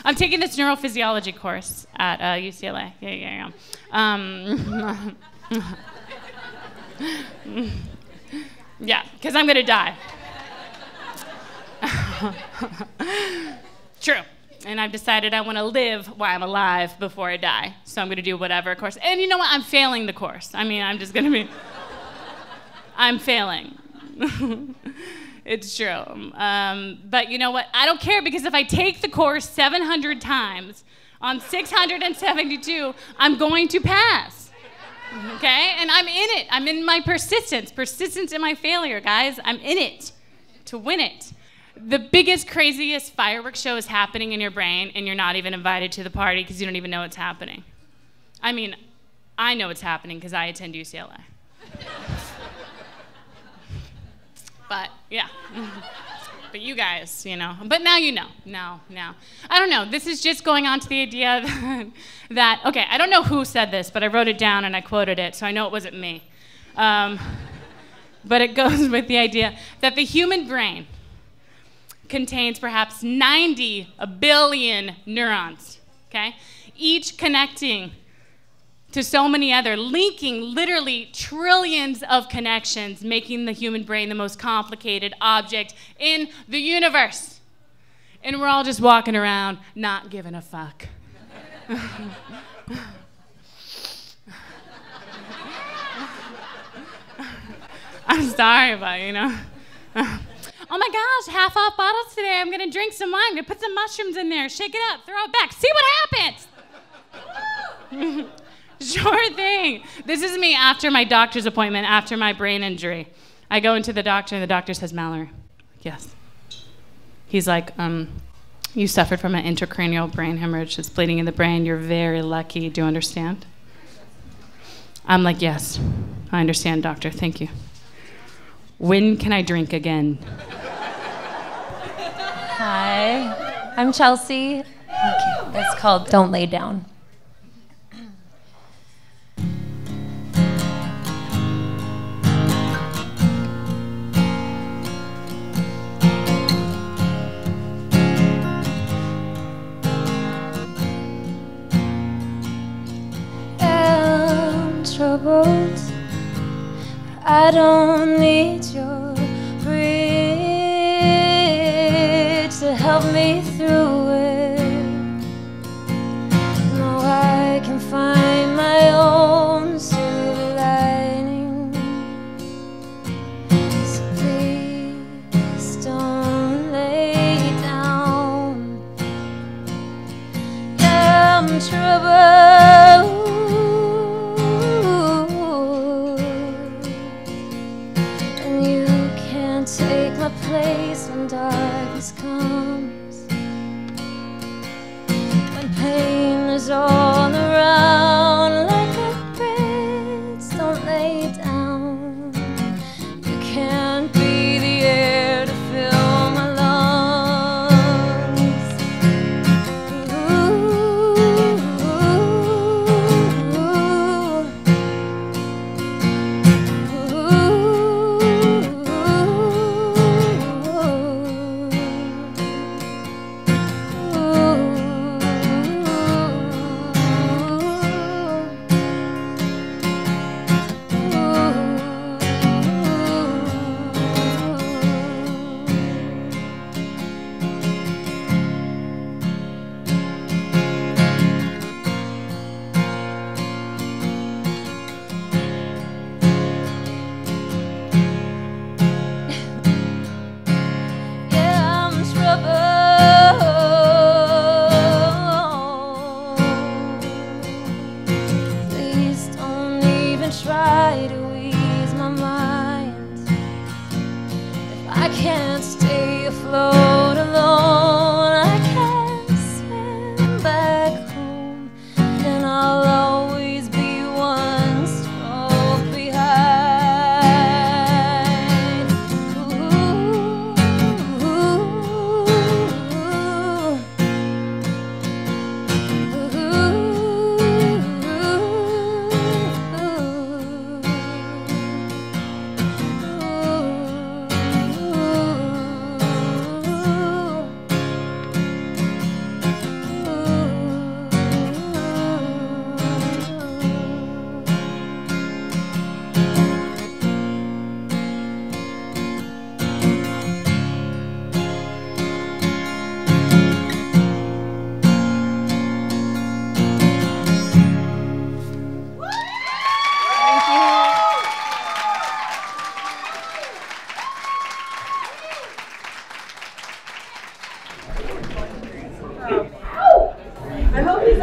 I'm taking this neurophysiology course at UCLA. Yeah. Yeah, because I'm going to die. True. And I've decided I want to live while I'm alive before I die. So I'm going to do whatever course. And you know what? I'm failing the course. I mean, I'm just going to be... I'm failing. It's true. But you know what? I don't care, because if I take the course 700 times on 672, I'm going to pass. Okay? And I'm in it. I'm in my persistence. Persistence in my failure, guys. I'm in it to win it. The biggest, craziest fireworks show is happening in your brain, and you're not even invited to the party because you don't even know it's happening. I mean, I know it's happening because I attend UCLA. But, yeah. But you guys, you know. But now you know. Now. I don't know. This is just going on to the idea that, okay, I don't know who said this, but I wrote it down and I quoted it, so I know it wasn't me. But it goes with the idea that the human brain contains perhaps 90 billion neurons, okay? Each connecting to so many other, linking literally trillions of connections, making the human brain the most complicated object in the universe. And we're all just walking around not giving a fuck. I'm sorry, but you know. Oh my gosh, half off bottles today. I'm gonna drink some wine. I'm gonna put some mushrooms in there, shake it up, throw it back, see what happens. Sure thing. This is me after my doctor's appointment, after my brain injury. I go into the doctor and the doctor says, Mallory. Yes. He's like, you suffered from an intracranial brain hemorrhage. It's bleeding in the brain. You're very lucky. Do you understand? I'm like, yes, I understand, doctor. Thank you. When can I drink again? Hi, I'm Chelsea. Okay, it's called Don't Lay Down. I'm troubled. I don't need your bridge to help me through it. No, I can find my own silver lining. So please don't lay down. I'm troubled. Take my place when darkness comes, when pain is all around like a bridge. Don't lay down. You can't be the air to fill my lungs.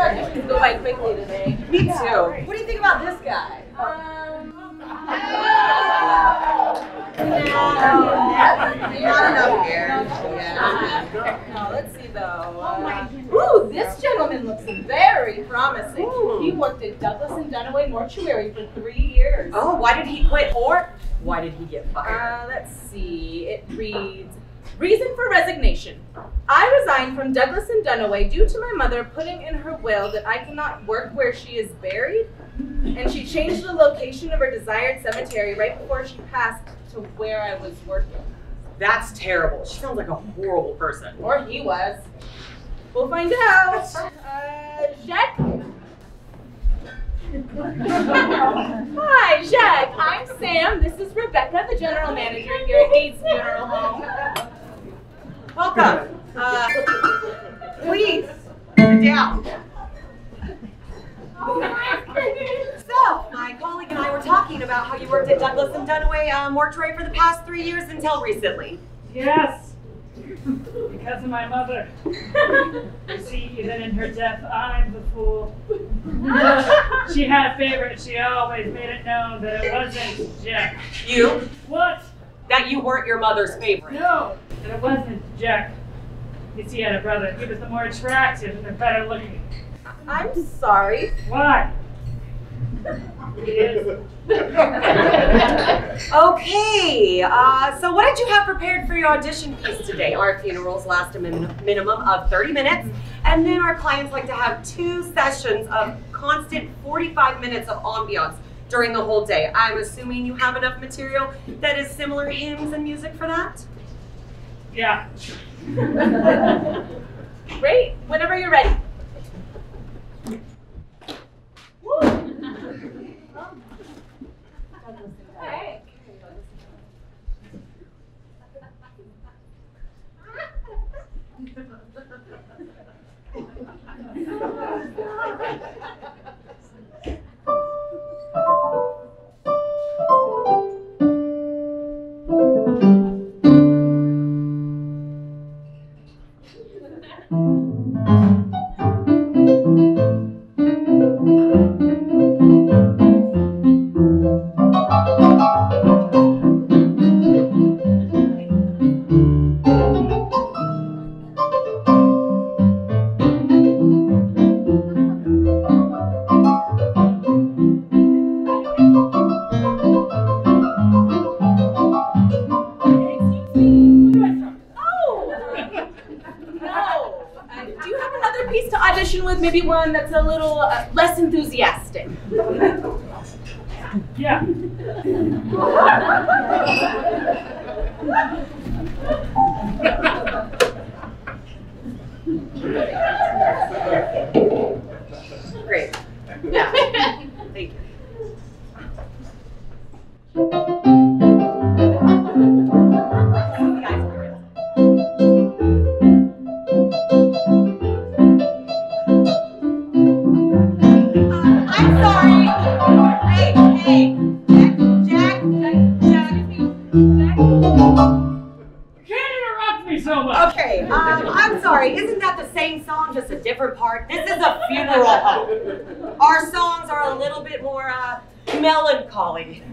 auditions go by quickly today. Me too. What do you think about this guy? Not enough here. Yeah. No, let's see though. Ooh, this gentleman looks very promising. He worked at Douglas and Dunaway Mortuary for 3 years. Oh, why did he quit or why did he get fired? Let's see. It reads, reason for resignation. I resigned from Douglas and Dunaway due to my mother putting in her will that I cannot work where she is buried, and she changed the location of her desired cemetery right before she passed to where I was working. That's terrible. She sounds like a horrible person. Or he was. We'll find out. Jacques? Hi, Jacques. I'm Sam. This is Rebecca, the general manager here at Gates Funeral Home. Welcome. Please, sit down. So, my colleague and I were talking about how you worked at Douglas and Dunaway Mortuary for the past 3 years until recently. Yes, because of my mother. You see, even in her death, I'm the fool. She had a favorite. She always made it known that it wasn't Jack. You? What? That you weren't your mother's favorite. No, that it wasn't Jack. You see, he had a brother. He was the more attractive and the better looking. I'm sorry. Why? He is. Okay, so what did you have prepared for your audition piece today? Our funerals last a minimum of 30 minutes, and then our clients like to have 2 sessions of constant 45 minutes of ambiance during the whole day. I'm assuming you have enough material that is similar hymns and music for that? Yeah. Great. Whenever you're ready. Hey. Maybe one that's a little less enthusiastic. Yeah. Great. Yeah. Thank you. Okay, I'm sorry, isn't that the same song, just a different part? This is a funeral home. Our songs are a little bit more melancholy.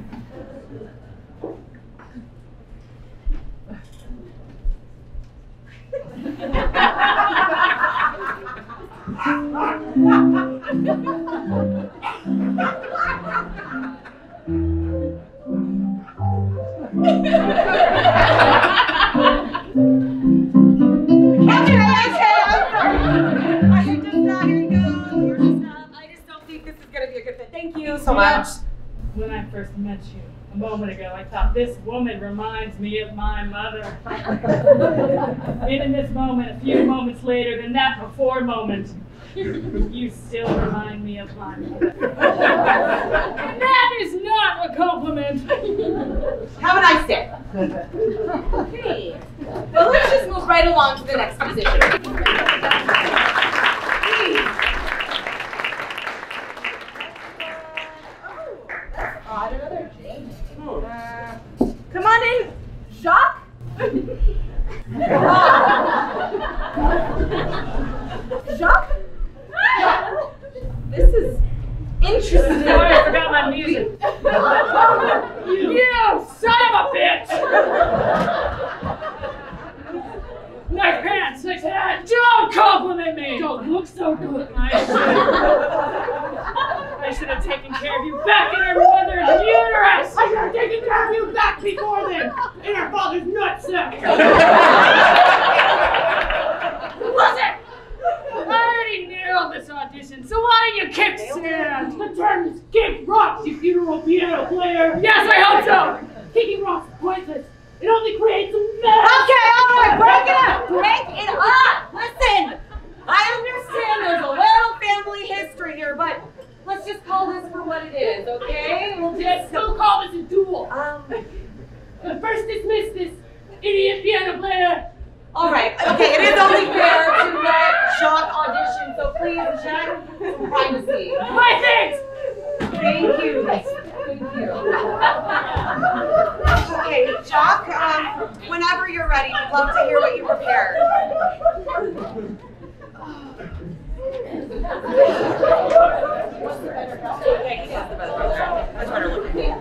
So much. When I first met you a moment ago, I thought this woman reminds me of my mother. And in this moment, a few moments later than that before moment, you still remind me of my mother. And that is not a compliment. Have a nice day. Okay. Well, let's just move right along to the next position. Another James. Come on in, Jacques. Jacques? compliment me. Don't look so good. I should have taken care of you back in her mother's uterus. I should have taken care of you back before then, in her father's nutsack. Listen, I already nailed this audition, so why don't you kick sand? The term is kick rocks, you funeral piano player. Yes, I hope so. Kicking rocks is pointless. It only creates a mess. Okay, all right, break it up. Break it up. Listen, I understand there's a little family history here, but let's just call this for what it is, okay? We'll just still call this a duel. First dismiss this idiot piano player. All right, okay, it is only fair to let Jacques audition, so please check privacy. My thanks. Thank you. Thank you. Okay, Jacques, whenever you're ready, we'd love to hear what you prepared. Much better looking.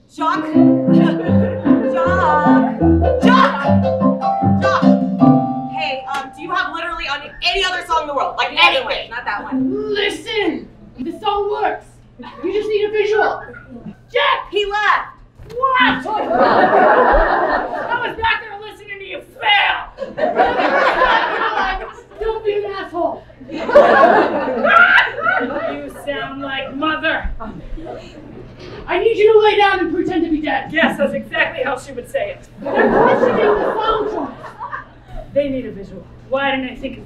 Jacques! Jacques! Hey, do you have literally on any other song in the world? Like anything, not that one. Listen, the song works. You just need a visual. Jack! He left! What? I was back there listening to you fail. Don't be an asshole. You sound like mother. I need you to lay down and pretend to be dead. Yes, that's exactly how she would say it. They're questioning the sound choice. They need a visual. Why didn't I think of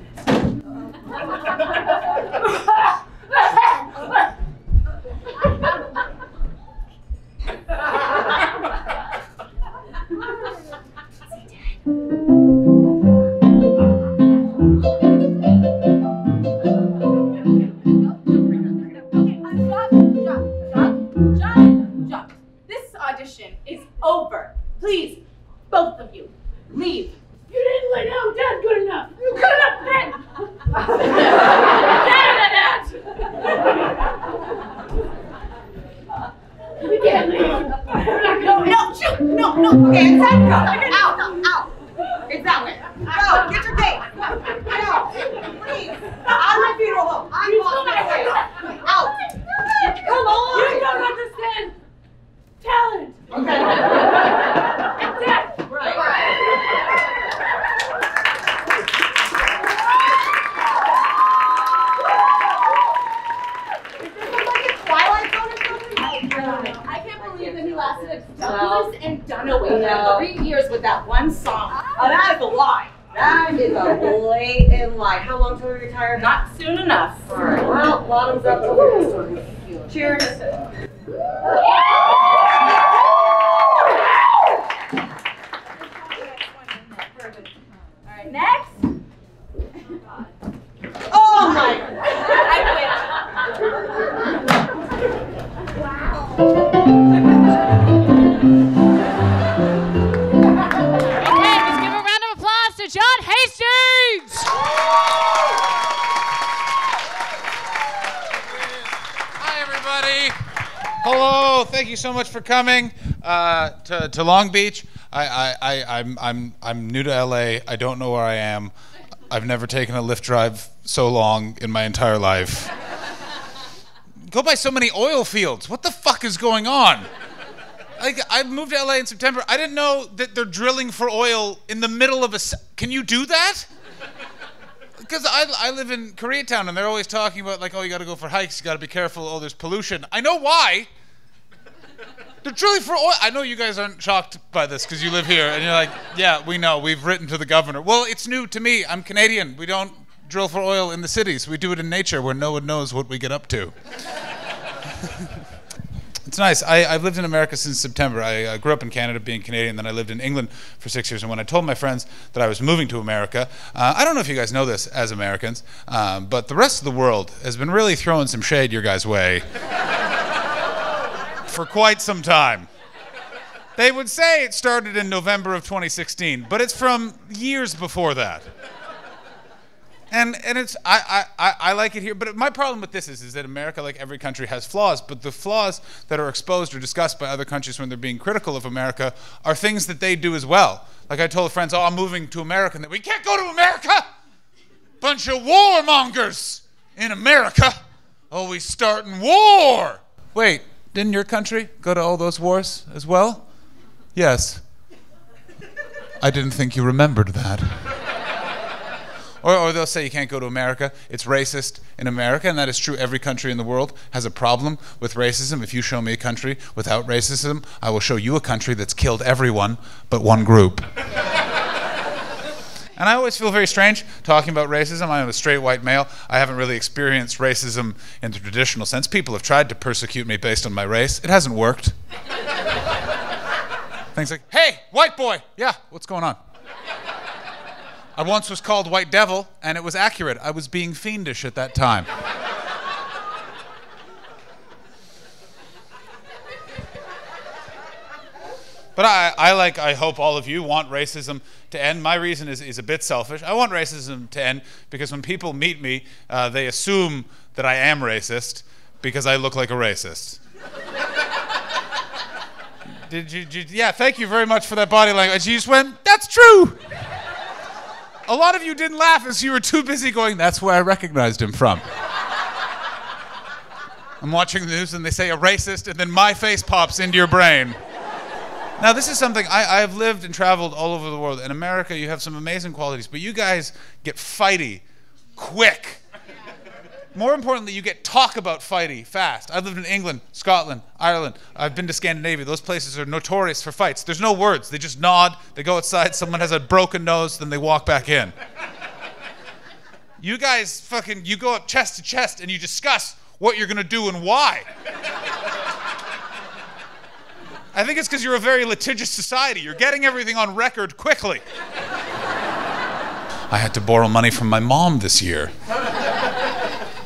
Jacques, this audition is over. Please, both of you, leave. You didn't lay down dead good enough. You could have been dead than that. We can't leave. No, shoot! No, okay, it's time to go. Out! It's that way. Go, get your date. Go, please. I'm my funeral home. I'm walking away. Out! Come on! You don't understand talent. Okay. And death. Right. Is this like a Twilight Zone or something? I can't believe that he lasted Douglas and Dunaway for 3 years with that one song. Oh, that is a lie. That is a blatant lie. How long till we retire? Not soon enough. All right. Well, bottoms up till the next one. Cheers. All right, next. Oh my! I Okay, let's give a round of applause to John Hastings! Hi, everybody. Hello. Thank you so much for coming to Long Beach. I'm new to LA. I don't know where I am. I've never taken a Lyft drive so long in my entire life. Go by so many oil fields. What the fuck is going on? I moved to LA in September. I didn't know that they're drilling for oil in the middle of a... Can you do that? Because I live in Koreatown, and they're always talking about, like, oh, you got to go for hikes, you got to be careful, oh, there's pollution. I know why. They're drilling for oil. I know you guys aren't shocked by this because you live here, and you're like, yeah, we know, we've written to the governor. Well, it's new to me. I'm Canadian. We don't drill for oil in the cities. We do it in nature where no one knows what we get up to. It's nice. I've lived in America since September. I grew up in Canada being Canadian, then I lived in England for 6 years. And when I told my friends that I was moving to America, I don't know if you guys know this as Americans, but the rest of the world has been really throwing some shade your guys' way for quite some time. They would say it started in November of 2016, but it's from years before that. And it's I like it here, but my problem with this is that America, like every country, has flaws, but the flaws that are exposed or discussed by other countries when they're being critical of America are things that they do as well. Like I told friends, oh, I'm moving to America, and we can't go to America! Bunch of warmongers in America, always starting war! Wait, didn't your country go to all those wars as well? Yes. I didn't think you remembered that. Or they'll say you can't go to America. It's racist in America, and that is true. Every country in the world has a problem with racism. If you show me a country without racism, I will show you a country that's killed everyone but one group. And I always feel very strange talking about racism. I'm a straight white male. I haven't really experienced racism in the traditional sense. People have tried to persecute me based on my race. It hasn't worked. Things like, hey, white boy. Yeah, what's going on? I once was called White Devil, and it was accurate. I was being fiendish at that time. But I hope all of you want racism to end. My reason is a bit selfish. I want racism to end because when people meet me, they assume that I am racist because I look like a racist. Yeah, thank you very much for that body language. You just went, that's true. A lot of you didn't laugh as you were too busy going, that's where I recognized him from. I'm watching the news and they say a racist and then my face pops into your brain. Now this is something, I have lived and traveled all over the world. In America you have some amazing qualities, but you guys get fighty quick. More importantly, you get talk about fighty fast. I've lived in England, Scotland, Ireland. I've been to Scandinavia. Those places are notorious for fights. There's no words. They just nod. They go outside. Someone has a broken nose. Then they walk back in. You guys you go up chest to chest and you discuss what you're going to do and why. I think it's because you're a very litigious society. You're getting everything on record quickly. I had to borrow money from my mom this year.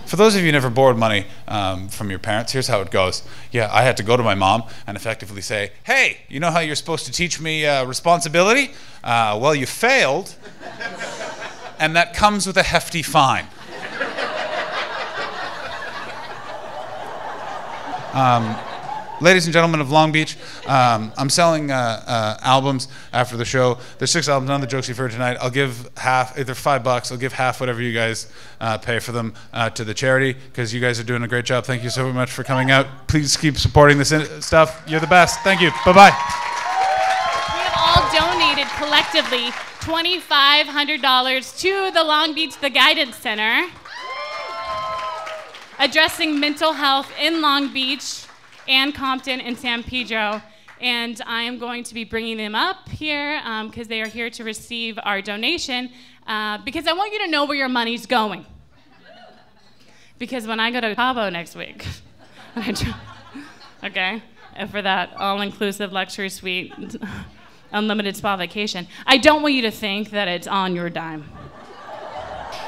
For those of you who never borrowed money from your parents, here's how it goes. Yeah, I had to go to my mom and effectively say, hey, you know how you're supposed to teach me responsibility? Well, you failed, and that comes with a hefty fine. Ladies and gentlemen of Long Beach, I'm selling albums after the show. There's 6 albums, none of the jokes you've heard tonight. I'll give half, they're $5. I'll give half whatever you guys pay for them to the charity, because you guys are doing a great job. Thank you so much for coming out. Please keep supporting this stuff. You're the best. Thank you. Bye-bye. We have all donated collectively $2,500 to the Long Beach The Guidance Center, addressing mental health in Long Beach and Compton and San Pedro, and I am going to be bringing them up here because they are here to receive our donation because I want you to know where your money's going. Because when I go to Cabo next week, okay, and for that all-inclusive luxury suite, unlimited spa vacation, I don't want you to think that it's on your dime.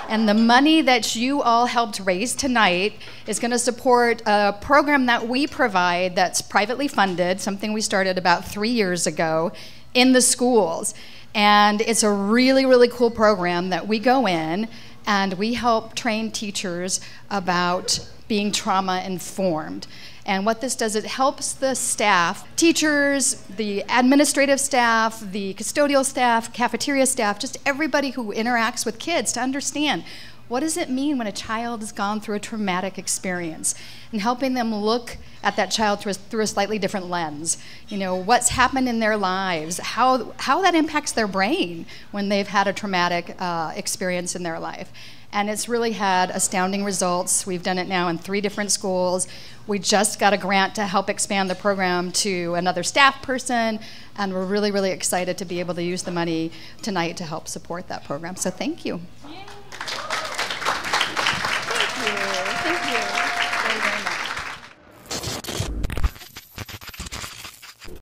And the money that you all helped raise tonight is going to support a program that we provide that's privately funded, something we started about 3 years ago in the schools. And it's a really, really cool program that we go in and we help train teachers about being trauma informed. And what this does, it helps the staff, teachers, the administrative staff, the custodial staff, cafeteria staff, just everybody who interacts with kids to understand what does it mean when a child has gone through a traumatic experience, and helping them look at that child through a slightly different lens. You know, what's happened in their lives, how that impacts their brain when they've had a traumatic experience in their life. And it's really had astounding results. We've done it now in 3 different schools. We just got a grant to help expand the program to another staff person, and we're really, really excited to be able to use the money tonight to help support that program. So thank you. Yay.